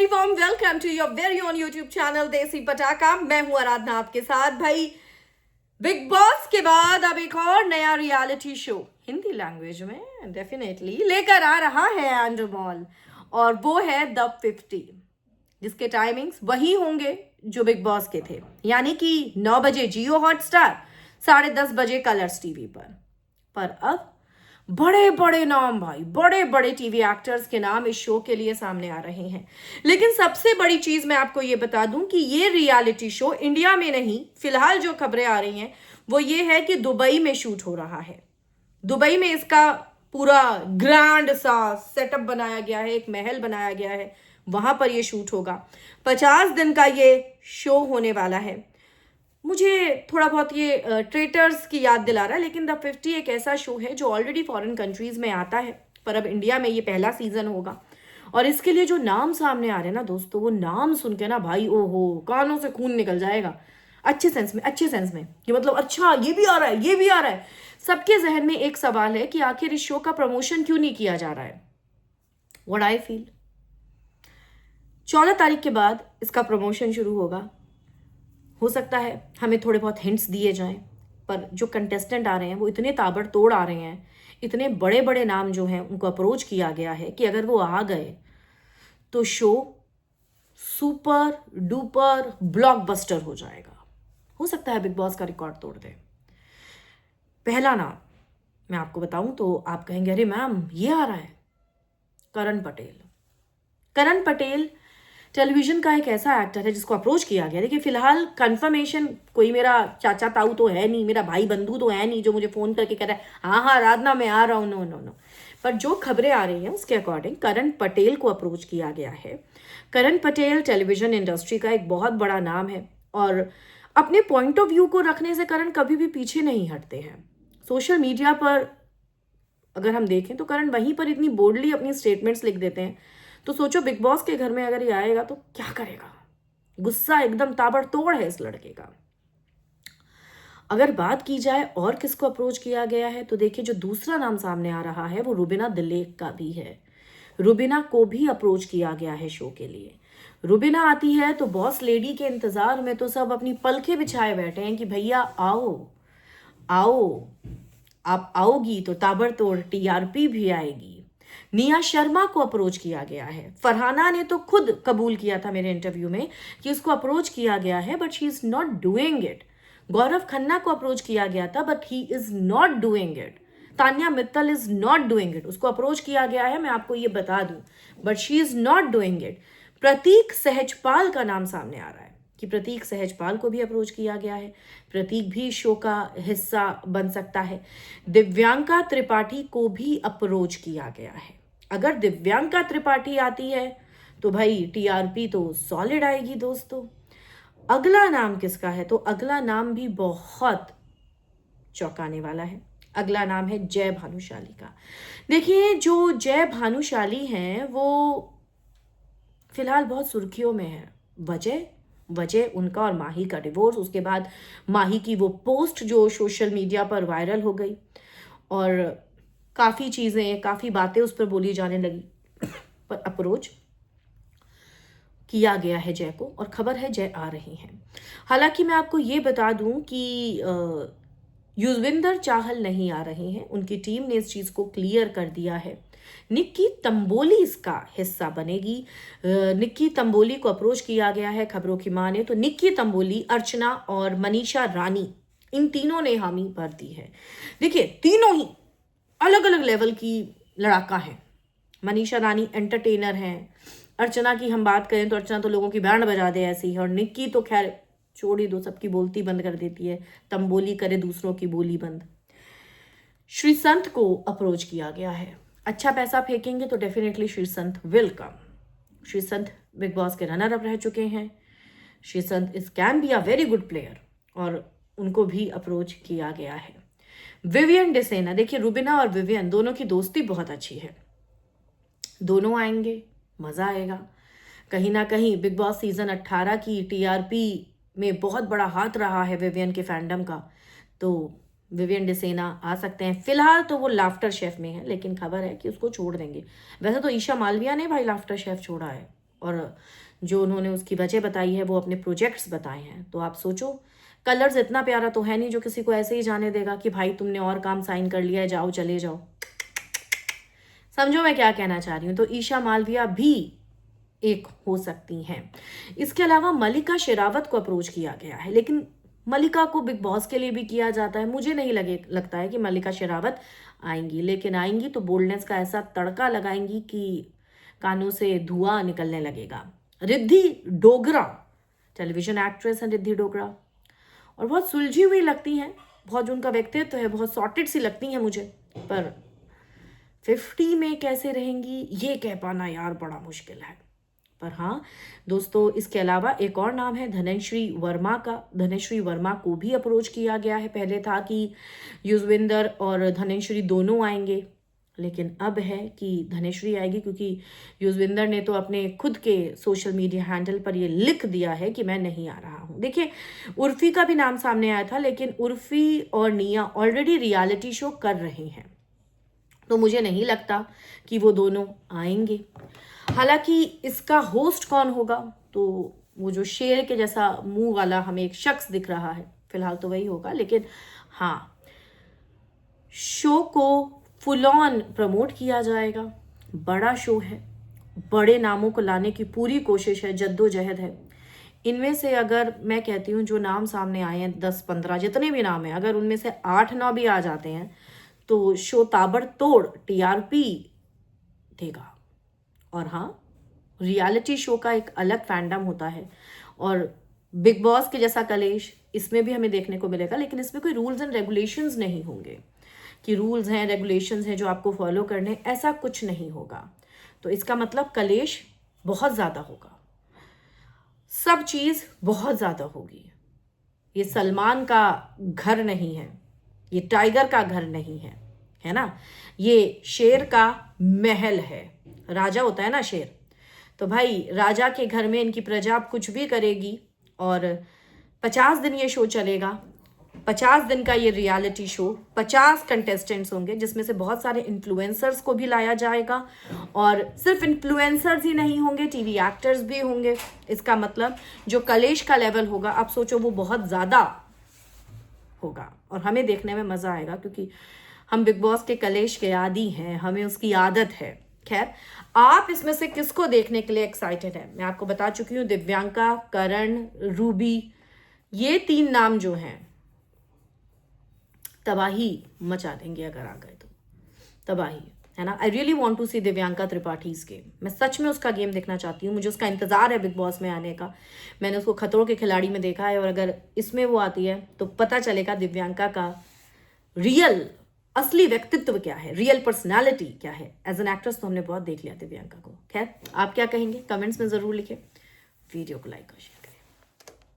Very warm welcome to your very own YouTube channel Desi Patakha. मैं हूं आराधना आपके साथ। भाई, बिग बॉस के बाद अब एक और नया रियलिटी शो हिंदी लैंग्वेज में डेफिनेटली लेकर आ रहा है एंड्रोमॉल, और वो है द 50, जिसके टाइमिंग्स वही होंगे जो बिग बॉस के थे, यानी कि 9 बजे जियो हॉटस्टार, 10:30 बजे कलर्स टीवी पर अब बड़े बड़े नाम, भाई बड़े बड़े टीवी एक्टर्स के नाम इस शो के लिए सामने आ रहे हैं। लेकिन सबसे बड़ी चीज मैं आपको ये बता दूं कि ये रियलिटी शो इंडिया में नहीं, फिलहाल जो खबरें आ रही हैं वो ये है कि दुबई में शूट हो रहा है। दुबई में इसका पूरा ग्रैंड सा सेटअप बनाया गया है, एक महल बनाया गया है, वहां पर ये शूट होगा। 50 दिन का ये शो होने वाला है। मुझे थोड़ा बहुत ये ट्रेटर्स की याद दिला रहा है, लेकिन द 50 एक ऐसा शो है जो ऑलरेडी फॉरेन कंट्रीज में आता है, पर अब इंडिया में ये पहला सीजन होगा। और इसके लिए जो नाम सामने आ रहे हैं ना दोस्तों, वो नाम सुन के ना भाई ओहो, कानों से खून निकल जाएगा। अच्छे सेंस में कि मतलब अच्छा ये भी आ रहा है, ये भी आ रहा है। सबके जहन में एक सवाल है कि आखिर इस शो का प्रमोशन क्यों नहीं किया जा रहा है। व्हाट आई फील, 14 तारीख के बाद इसका प्रमोशन शुरू होगा। हो सकता है हमें थोड़े बहुत हिंट्स दिए जाएं, पर जो कंटेस्टेंट आ रहे हैं वो इतने ताबड़तोड़ आ रहे हैं, इतने बड़े बड़े नाम जो हैं उनको अप्रोच किया गया है कि अगर वो आ गए तो शो सुपर डुपर ब्लॉकबस्टर हो जाएगा। हो सकता है बिग बॉस का रिकॉर्ड तोड़ दे। पहला नाम मैं आपको बताऊं तो आप कहेंगे अरे मैम ये आ रहा है, करण पटेल। करण पटेल टेलीविजन का एक ऐसा एक्टर है जिसको अप्रोच किया गया। देखिए, फिलहाल कंफर्मेशन कोई मेरा चाचा ताऊ तो है नहीं, मेरा भाई बंधु तो है नहीं जो मुझे फोन करके कह रहा है हाँ आराधना मैं आ रहा हूँ। नो नो नो, पर जो खबरें आ रही हैं उसके अकॉर्डिंग करण पटेल को अप्रोच किया गया है। करण पटेल टेलीविजन इंडस्ट्री का एक बहुत बड़ा नाम है, और अपने पॉइंट ऑफ व्यू को रखने से करण कभी भी पीछे नहीं हटते हैं। सोशल मीडिया पर अगर हम देखें तो करण वहीं पर इतनी बोल्डली अपनी स्टेटमेंट्स लिख देते हैं। तो सोचो बिग बॉस के घर में अगर ये आएगा तो क्या करेगा। गुस्सा एकदम ताबड़तोड़ है इस लड़के का। अगर बात की जाए और किसको अप्रोच किया गया है तो देखिए, जो दूसरा नाम सामने आ रहा है वो रुबीना दिलेक का भी है। रुबीना को भी अप्रोच किया गया है शो के लिए। रुबीना आती है तो बॉस लेडी के इंतजार में तो सब अपनी पलखें बिछाए बैठे हैं कि भैया आओ आओ, आप आओगी तो ताबड़तोड़ टीआरपी भी आएगी। निया शर्मा को अप्रोच किया गया है। फरहाना ने तो खुद कबूल किया था मेरे इंटरव्यू में कि उसको अप्रोच किया गया है, but she is not doing it. Gaurav Khanna को अप्रोच किया गया था, but he is not doing it. Tanya Mittal is not doing it, उसको अप्रोच किया गया है, मैं आपको ये बता दूं, but she is not doing it. Prateek Sehajpal का नाम सामने आ रहा है कि प्रतीक सहजपाल को भी अप्रोच किया गया है। प्रतीक भी शो का हिस्सा बन सकता है। दिव्यांका त्रिपाठी को भी अप्रोच किया गया है। अगर दिव्यांका त्रिपाठी आती है तो भाई टीआरपी तो सॉलिड आएगी दोस्तों। अगला नाम किसका है तो अगला नाम भी बहुत चौंकाने वाला है। अगला नाम है जय भानुशाली का। देखिए, जो जय भानुशाली हैं वो फिलहाल बहुत सुर्खियों में है। वजह उनका और माही का डिवोर्स, उसके बाद माही की वो पोस्ट जो सोशल मीडिया पर वायरल हो गई, और काफ़ी चीज़ें, काफ़ी बातें उस पर बोली जाने लगी। पर अप्रोच किया गया है जय को, और खबर है जय आ रही हैं। हालांकि मैं आपको ये बता दूं कि युजविंदर चाहल नहीं आ रहे हैं, उनकी टीम ने इस चीज़ को क्लियर कर दिया है। निक्की तंबोली इसका हिस्सा बनेगी। निक्की तंबोली को अप्रोच किया गया है, खबरों की माने तो निक्की तंबोली, अर्चना और मनीषा रानी, इन तीनों ने हामी भर दी है। देखिए, तीनों ही अलग अलग लेवल की लड़ाका है। मनीषा रानी एंटरटेनर हैं, अर्चना की हम बात करें तो अर्चना तो लोगों की बैंड बजा दे ऐसी है, और निक्की तो खैर छोड़ ही दो, सबकी बोलती बंद कर देती है, तंबोली करे दूसरों की बोली बंद। श्री संत को अप्रोच किया गया है। अच्छा पैसा फेंकेंगे तो definitely Shri Sant will come. Sreesanth Bigg Boss के रनर अप रह चुके हैं। Sreesanth is can be a very good player, और उनको भी अप्रोच किया गया है। विवियन डिसेना, देखिए रुबीना और विवियन दोनों की दोस्ती बहुत अच्छी है, दोनों आएंगे, मजा आएगा। कहीं ना कहीं बिग बॉस सीजन 18 की टीआरपी में बहुत बड़ा हाथ रहा है विवियन के फैंडम का, तो विवियन डिसेना आ सकते हैं। फिलहाल तो वो लाफ्टर शेफ में है, लेकिन खबर है कि उसको छोड़ देंगे। वैसे तो ईशा मालविया ने भाई लाफ्टर शेफ छोड़ा है, और जो उन्होंने उसकी वजह बताई है वो अपने प्रोजेक्ट्स बताए हैं। तो आप सोचो, कलर्स इतना प्यारा तो है नहीं जो किसी को ऐसे ही जाने देगा कि भाई तुमने और काम साइन कर लिया है, जाओ चले जाओ। समझो मैं क्या कहना चाह रही हूँ। तो ईशा मालविया भी एक हो सकती हैं। इसके अलावा मलिका शेरावत को अप्रोच किया गया है, लेकिन मलिका को बिग बॉस के लिए भी किया जाता है। मुझे नहीं लगता है कि मलिका शेरावत आएंगी, लेकिन आएंगी तो बोल्डनेस का ऐसा तड़का लगाएंगी कि कानों से धुआं निकलने लगेगा। रिद्धि डोगरा, टेलीविजन एक्ट्रेस है रिद्धि डोगरा, और बहुत सुलझी हुई लगती हैं, बहुत जो उनका व्यक्तित्व है बहुत सॉर्टेड सी लगती हैं मुझे। पर 50 में कैसे रहेंगी ये कह पाना यार बड़ा मुश्किल है। पर हाँ दोस्तों, इसके अलावा एक और नाम है धनश्री वर्मा का। धनश्री वर्मा को भी अप्रोच किया गया है। पहले था कि युजविंदर और धनश्री दोनों आएंगे, लेकिन अब है कि धनश्री आएगी, क्योंकि युजविंदर ने तो अपने खुद के सोशल मीडिया हैंडल पर ये लिख दिया है कि मैं नहीं आ रहा हूँ। देखिए, उर्फी का भी नाम सामने आया था, लेकिन उर्फी और निया ऑलरेडी रियलिटी शो कर रही हैं, तो मुझे नहीं लगता कि वो दोनों आएंगे। हालांकि इसका होस्ट कौन होगा, तो वो जो शेर के जैसा मुंह वाला हमें एक शख्स दिख रहा है, फिलहाल तो वही होगा। लेकिन हाँ, शो को फुल ऑन प्रमोट किया जाएगा। बड़ा शो है, बड़े नामों को लाने की पूरी कोशिश है, जद्दोजहद है। इनमें से अगर मैं कहती हूँ जो नाम सामने आए हैं 10-15 जितने भी नाम हैं, अगर उनमें से 8-9 भी आ जाते हैं तो शो ताबड़तोड़ टीआरपी देगा। और हाँ, रियलिटी शो का एक अलग फैंडम होता है, और बिग बॉस के जैसा कलेश इसमें भी हमें देखने को मिलेगा, लेकिन इसमें कोई रूल्स एंड रेगुलेशंस नहीं होंगे कि रूल्स हैं रेगुलेशंस हैं जो आपको फॉलो करने, ऐसा कुछ नहीं होगा। तो इसका मतलब कलेश बहुत ज़्यादा होगा, सब चीज़ बहुत ज़्यादा होगी। ये सलमान का घर नहीं है, ये टाइगर का घर नहीं है, है ना, ये शेर का महल है। राजा होता है ना शेर, तो भाई राजा के घर में इनकी प्रजा कुछ भी करेगी, और 50 दिन ये शो चलेगा। 50 दिन का ये रियलिटी शो, 50 कंटेस्टेंट्स होंगे, जिसमें से बहुत सारे इन्फ्लुएंसर्स को भी लाया जाएगा, और सिर्फ इन्फ्लुएंसर्स ही नहीं होंगे, टीवी एक्टर्स भी होंगे। इसका मतलब जो कलेश का लेवल होगा, आप सोचो वो बहुत ज़्यादा होगा, और हमें देखने में मज़ा आएगा, क्योंकि हम बिग बॉस के कलेश के आदी हैं, हमें उसकी आदत है। खैर, आप इसमें से किसको देखने के लिए एक्साइटेड है? मैं आपको बता चुकी हूँ, दिव्यांका, करण, रूबी, ये 3 नाम जो हैं तबाही मचा देंगे अगर आ गए तो। तबाही है ना। I really want to see Divyanka Tripathi's game. मैं सच में उसका गेम देखना चाहती हूँ, मुझे उसका इंतजार है बिग बॉस में आने का। मैंने उसको खतरों के खिलाड़ी में देखा है, और अगर इसमें वो आती है तो पता चलेगा दिव्यांका का रियल असली व्यक्तित्व क्या है, रियल पर्सनालिटी क्या है। एज एन एक्ट्रेस तो हमने बहुत देख लिया दिव्यांका को। खैर, आप क्या कहेंगे कमेंट्स में ज़रूर लिखें। वीडियो को लाइक और शेयर